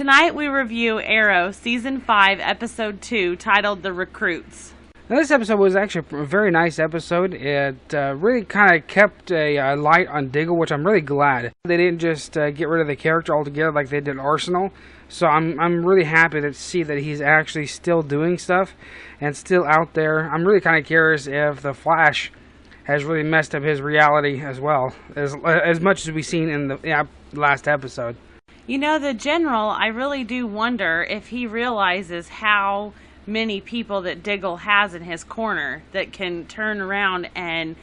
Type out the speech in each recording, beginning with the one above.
Tonight we review Arrow Season 5, Episode 2, titled The Recruits. Now, this episode was actually a very nice episode. It really kind of kept a light on Diggle, which I'm really glad. They didn't just get rid of the character altogether like they did Arsenal. So I'm really happy to see that he's actually still doing stuff and still out there. I'm really kind of curious if the Flash has really messed up his reality as well, as much as we've seen in the last episode. You know, the General, I really do wonder if he realizes how many people that Diggle has in his corner that can turn around and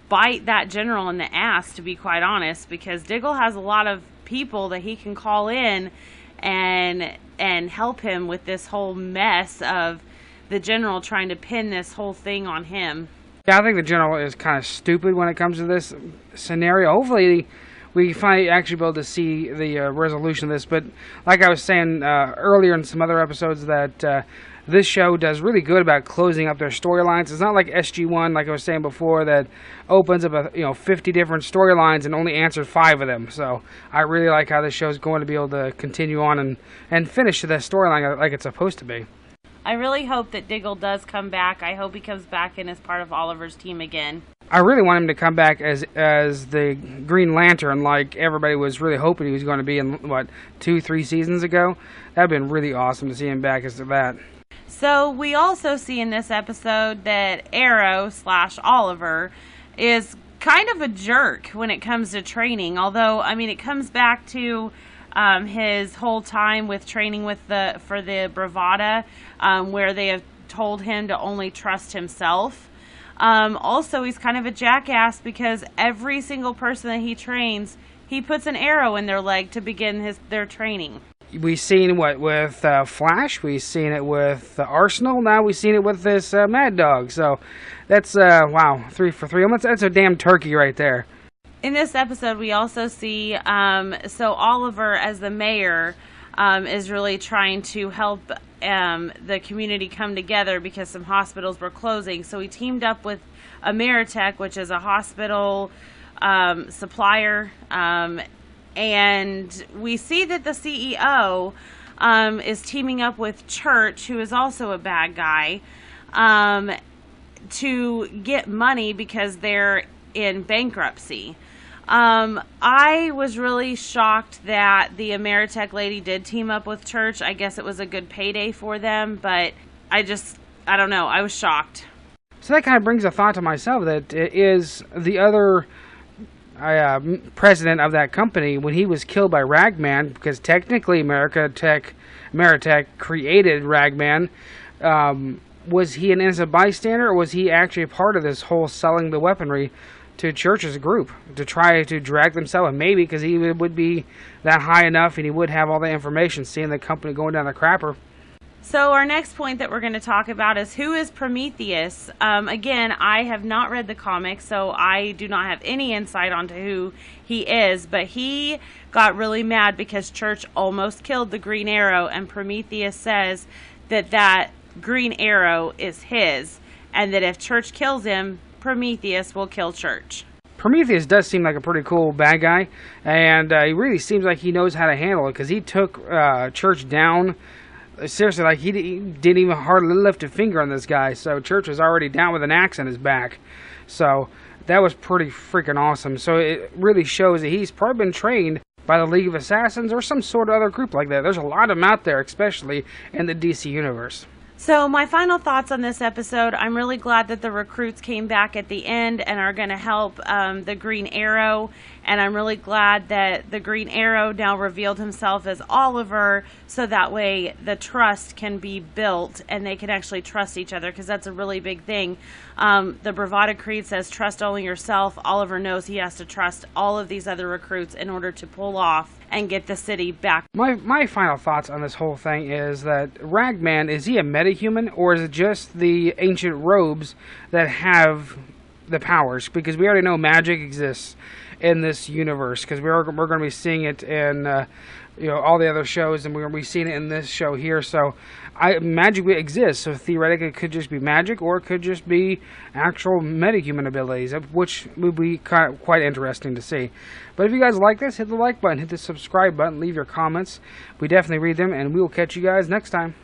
bite that General in the ass, to be quite honest, because Diggle has a lot of people that he can call in and help him with this whole mess of the General trying to pin this whole thing on him. Yeah, I think the General is kind of stupid when it comes to this scenario. Hopefully we finally actually be able to see the resolution of this. But like I was saying earlier in some other episodes, that this show does really good about closing up their storylines. It's not like SG-1, like I was saying before, that opens up 50 different storylines and only answers 5 of them. So I really like how this show is going to be able to continue on and finish the storyline like it's supposed to be. I really hope that Diggle does come back. I hope he comes back and is part of Oliver's team again. I really want him to come back as the Green Lantern, like everybody was really hoping he was going to be in, 2-3 seasons ago. That would have been really awesome to see him back as that. So we also see in this episode that Arrow/Oliver is kind of a jerk when it comes to training. Although, I mean, it comes back to his whole time with training for the Bravada, where they have told him to only trust himself. Also, he's kind of a jackass because every single person that he trains, he puts an arrow in their leg to begin their training. We've seen with Flash, we've seen it with Arsenal, now we've seen it with this Mad Dog. So that's, wow, 3 for 3. That's a damn turkey right there. In this episode, we also see, so Oliver as the mayor is really trying to help the community come together because some hospitals were closing. So he teamed up with Ameritech, which is a hospital supplier, and we see that the CEO is teaming up with Church, who is also a bad guy, to get money because they're in bankruptcy. I was really shocked that the Ameritech lady did team up with Church. I guess it was a good payday for them, but I don't know. I was shocked. So that kind of brings a thought to myself that is the other president of that company, when he was killed by Ragman, because technically Ameritech created Ragman, was he an innocent bystander, or was he actually a part of this whole selling the weaponry to Church's group to try to drag themselves? And maybe because he would be that high enough and he would have all the information, seeing the company going down the crapper. So our next point that we're going to talk about is, who is Prometheus? Again, I have not read the comics, so I do not have any insight onto who he is, but he got really mad because Church almost killed the Green Arrow, and Prometheus says that Green Arrow is his, and that if Church kills him, Prometheus will kill Church. Prometheus does seem like a pretty cool bad guy, and he really seems like he knows how to handle it, because he took Church down. Seriously, like he didn't even hardly lift a finger on this guy, so Church was already down with an axe in his back. So that was pretty freaking awesome. So it really shows that he's probably been trained by the League of Assassins or some sort of other group like that. There's a lot of them out there, especially in the DC universe. So my final thoughts on this episode, I'm really glad that the recruits came back at the end and are going to help the Green Arrow. And I'm really glad that the Green Arrow now revealed himself as Oliver, so that way the trust can be built and they can actually trust each other, because that's a really big thing. The Bravada Creed says trust only yourself. Oliver knows he has to trust all of these other recruits in order to pull off and get the city back. My final thoughts on this whole thing is that Ragman, is he a metahuman, or is it just the ancient robes that have the powers? Because we already know magic exists in this universe, because we're going to be seeing it in all the other shows, and we've seen it in this show here. So magic exists, so theoretically it could just be magic, or it could just be actual metahuman abilities, which would be quite interesting to see. But if you guys like this, hit the like button, hit the subscribe button, leave your comments. We definitely read them, and we will catch you guys next time.